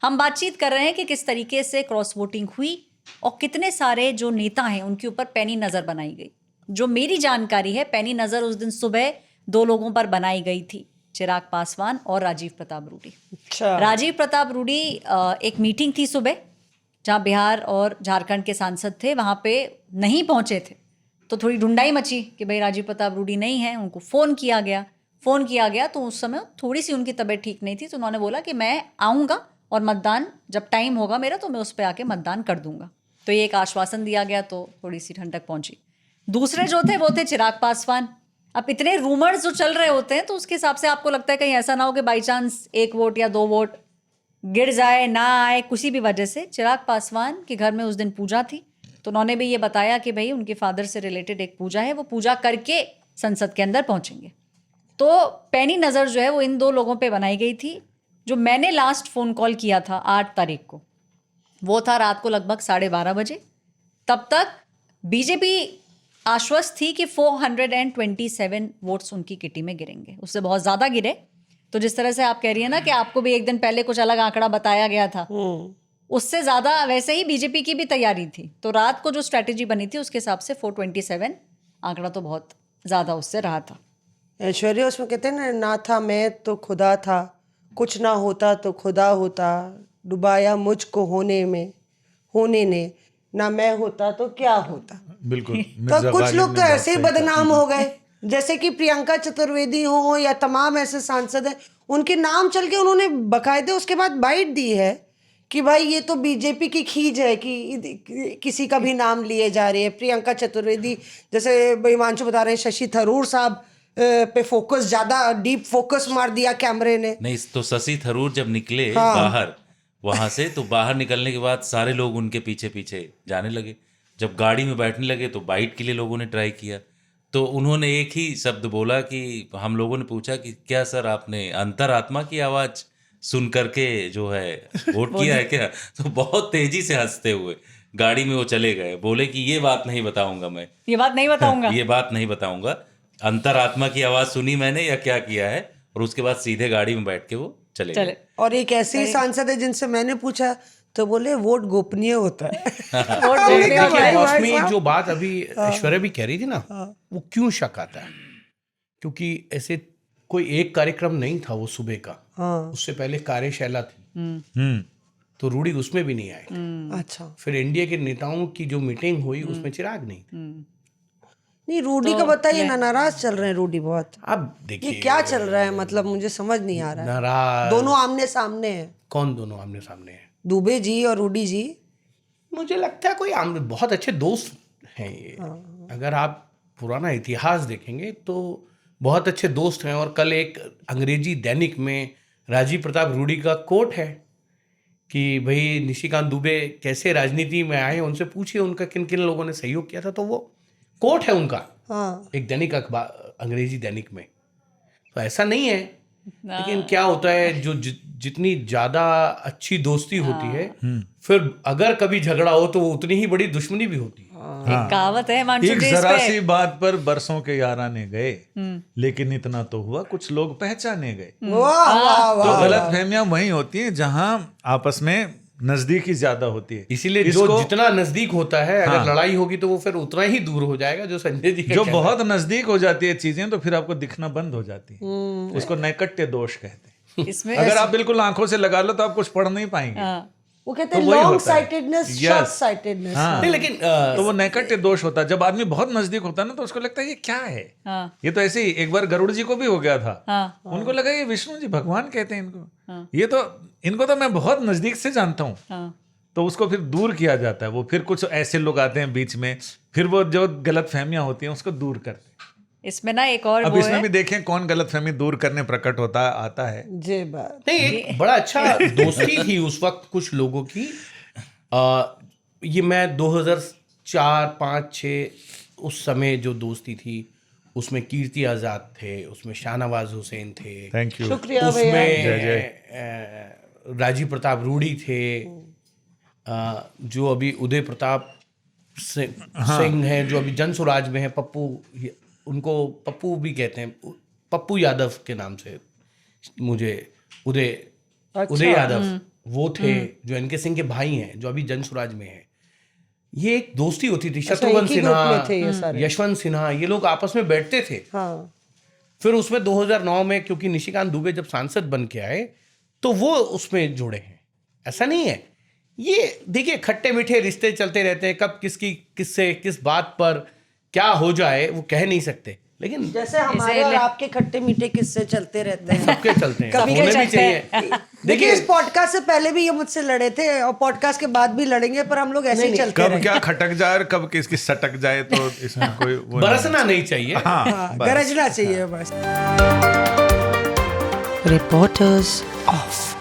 हम बातचीत कर रहे हैं कि किस तरीके से क्रॉस वोटिंग हुई और कितने सारे जो नेता हैं उनके ऊपर पैनी नज़र बनाई गई। जो मेरी जानकारी है, पैनी नज़र उस दिन सुबह 2 लोगों पर बनाई गई थी, चिराग पासवान और राजीव प्रताप रूडी। अच्छा। राजीव प्रताप रूडी एक मीटिंग थी सुबह, जहाँ बिहार और झारखंड के सांसद थे, वहाँ पे नहीं पहुँचे थे, तो थोड़ी ढूंढाई मची कि भाई राजीव प्रताप रूडी नहीं है। उनको फ़ोन किया गया तो उस समय थोड़ी सी उनकी तबीयत ठीक नहीं थी, तो उन्होंने बोला कि मैं आऊँगा और मतदान जब टाइम होगा मेरा तो मैं उस पर आके मतदान कर दूंगा। तो ये एक आश्वासन दिया गया, तो थोड़ी सी ठंडक पहुंची। दूसरे जो थे वो थे चिराग पासवान। अब इतने रूमर्स जो चल रहे होते हैं तो उसके हिसाब से आपको लगता है कहीं ऐसा ना हो कि बाई चांस 1 वोट या 2 वोट गिर जाए, ना आए, किसी भी वजह से। चिराग पासवान के घर में उस दिन पूजा थी, तो उन्होंने भी ये बताया कि भाई उनके फादर से रिलेटेड एक पूजा है, वो पूजा करके संसद के अंदर पहुंचेंगे। तो पैनी नज़र जो है वो इन 2 लोगों पे बनाई गई थी। जो मैंने लास्ट फ़ोन कॉल किया था 8 तारीख को, वो था रात को लगभग 12:30 बजे। तब तक बीजेपी आश्वस्त थी कि 427 वोट्स उनकी किटी में गिरेंगे, उससे बहुत ज़्यादा गिरे। तो जिस तरह से आप कह रही है ना कि आपको भी एक दिन पहले कुछ अलग आंकड़ा बताया गया था, उससे ज़्यादा वैसे ही बीजेपी की भी तैयारी थी। तो रात को जो स्ट्रैटेजी बनी थी उसके हिसाब से 427 आंकड़ा तो बहुत ज़्यादा उससे रहा था। ऐश्वर्या, उसमें कहते हैं ना था मैं तो खुदा था, कुछ ना होता तो खुदा होता, डुबाया मुझको होने ने, ना मैं होता तो क्या होता। बिल्कुल। तो कुछ लोग तो ऐसे ही बदनाम हो गए, जैसे कि प्रियंका चतुर्वेदी हो या तमाम ऐसे सांसद हैं, उनके नाम चल के उन्होंने बकायदे उसके बाद बाइट दी है कि भाई ये तो बीजेपी की खींच है कि किसी का भी नाम लिए जा रही है। प्रियंका चतुर्वेदी, जैसे हिमांशु बता रहे हैं, शशि थरूर साहब पे फोकस, ज्यादा डीप फोकस मार दिया कैमरे ने। नहीं तो शशि थरूर जब निकले बाहर वहां से, तो बाहर निकलने के बाद सारे लोग उनके पीछे पीछे जाने लगे। जब गाड़ी में बैठने लगे तो बाइट के लिए लोगों ने ट्राई किया, तो उन्होंने एक ही शब्द बोला कि हम लोगों ने पूछा कि क्या सर आपने अंतरात्मा की आवाज सुन करके जो है वोट किया है क्या? तो बहुत तेजी से हंसते हुए गाड़ी में वो चले गए, बोले कि ये बात नहीं बताऊंगा, मैं ये बात नहीं बताऊंगा अंतरात्मा की आवाज सुनी मैंने या क्या किया है। और उसके बाद सीधे गाड़ी में बैठ के वो चले गए। और एक ऐसे ही सांसद है जिनसे मैंने पूछा तो बोले वोट गोपनीय होता है। मौसमी जो बात अभी ऐश्वर्या भी कह रही थी ना, वो क्यों शक आता है? क्योंकि ऐसे कोई एक कार्यक्रम नहीं था वो सुबह का, उससे पहले कार्यशाला थी, तो रूडी उसमें भी नहीं आए। अच्छा। फिर एनडीए के नेताओं की जो मीटिंग हुई उसमें चिराग नहीं। नहीं, रूडी का बताइए ना, नाराज चल रहे हैं रूडी बहुत। अब देखिए ये क्या चल रहा है, मतलब मुझे समझ नहीं आ रहा है। नाराज दोनों आमने सामने हैं। कौन दोनों आमने सामने हैं? दुबे जी और रूडी जी। मुझे लगता है कोई बहुत अच्छे दोस्त हैं ये। अगर आप पुराना इतिहास देखेंगे तो बहुत अच्छे दोस्त हैं। और कल एक अंग्रेजी दैनिक में राजीव प्रताप रूडी का कोट है कि भाई निशिकांत दुबे कैसे राजनीति में आए, उनसे पूछिए उनका किन किन लोगों ने सहयोग किया था। तो वो कोट है उनका एक दैनिक अखबार, अंग्रेजी दैनिक में। तो ऐसा नहीं है, लेकिन क्या होता है जो जितनी ज्यादा अच्छी दोस्ती होती है, फिर अगर कभी झगड़ा हो तो वो उतनी ही बड़ी दुश्मनी भी होती है। एक कहावत है, एक जरा सी बात पर बरसों के याराने गए, लेकिन इतना तो हुआ कुछ लोग पहचाने गए। तो गलतफहमियां वहीं होती हैं जहां आपस में नजदीकी ज्यादा होती है। इसीलिए जो जितना नजदीक होता है, अगर लड़ाई होगी तो वो फिर उतना ही दूर हो जाएगा। जो संजय जी जो बहुत नजदीक हो जाती है चीजें, तो फिर आपको दिखना बंद हो जाती है। इसको नैकट्य दोष कहते हैं। इसमें अगर आप बिल्कुल आंखों से लगा लो तो आप कुछ पढ़ नहीं पाएंगे। वो कहते हैं लॉन्ग साइटेडनेस, शॉर्ट साइटेडनेस। नहीं, लेकिन तो वो नैकट्य दोष होता है। जब आदमी बहुत नजदीक होता है ना, तो उसको लगता है ये क्या है। ये तो ऐसे ही एक बार गरुड़ जी को भी हो गया था। उनको लगा ये विष्णु जी भगवान कहते हैं इनको, ये तो इनको तो मैं बहुत नजदीक से जानता हूँ। तो उसको फिर दूर किया जाता है। वो फिर कुछ ऐसे लोग आते हैं बीच में, फिर वो जो गलत फहमियां होती हैं उसको दूर करते हैं। इसमें ना एक और अब वो इसमें है, भी देखें कौन गलतफहमी दूर करने प्रकट आता है। जी बात नहीं, एक बड़ा अच्छा दोस्ती थी उस वक्त कुछ लोगों की। ये मैं 2004, 5, 6 उस समय जो दोस्ती थी, उसमें कीर्ति आजाद थे, उसमें शाहनवाज हुसैन थे, थैंक यू, शुक्रिया उसमें राजीव प्रताप रूडी थे, जो अभी उदय प्रताप सिंह हैं, जो अभी जनसुराज में हैं, पप्पू, उनको पप्पू भी कहते हैं, पप्पू यादव के नाम से मुझे उदय यादव वो थे जो एनके सिंह के भाई हैं, जो अभी जन स्वराज में है, ये एक दोस्ती होती थी। शत्रुघ्न एक ही ग्रुप में थे ये सिन्हा, सारे। यशवंत सिन्हा, ये लोग आपस में बैठते थे। हाँ फिर उसमें 2009 में क्योंकि निशिकांत दुबे जब सांसद बन के आए तो वो उसमें जुड़े हैं। ऐसा नहीं है, ये देखिए खट्टे मीठे रिश्ते चलते रहते हैं, कब किसकी किससे किस बात पर क्या हो जाए वो कह नहीं सकते, लेकिन जैसे हमारे और आपके खट्टे मीठे किस्से चलते रहते हैं। सबके चलते हैं, कभी होने भी चलते चाहिए। देखिए इस पॉडकास्ट से पहले भी ये मुझसे लड़े थे और पॉडकास्ट के बाद भी लड़ेंगे, पर हम लोग ऐसे ही चलते कब रहे। क्या खटक जाए और कब किसकी सटक जाए, तो इसमें कोई वो बरसना नहीं चाहिए। हाँ, बस। गरजना चाहिए बस। Reporters of.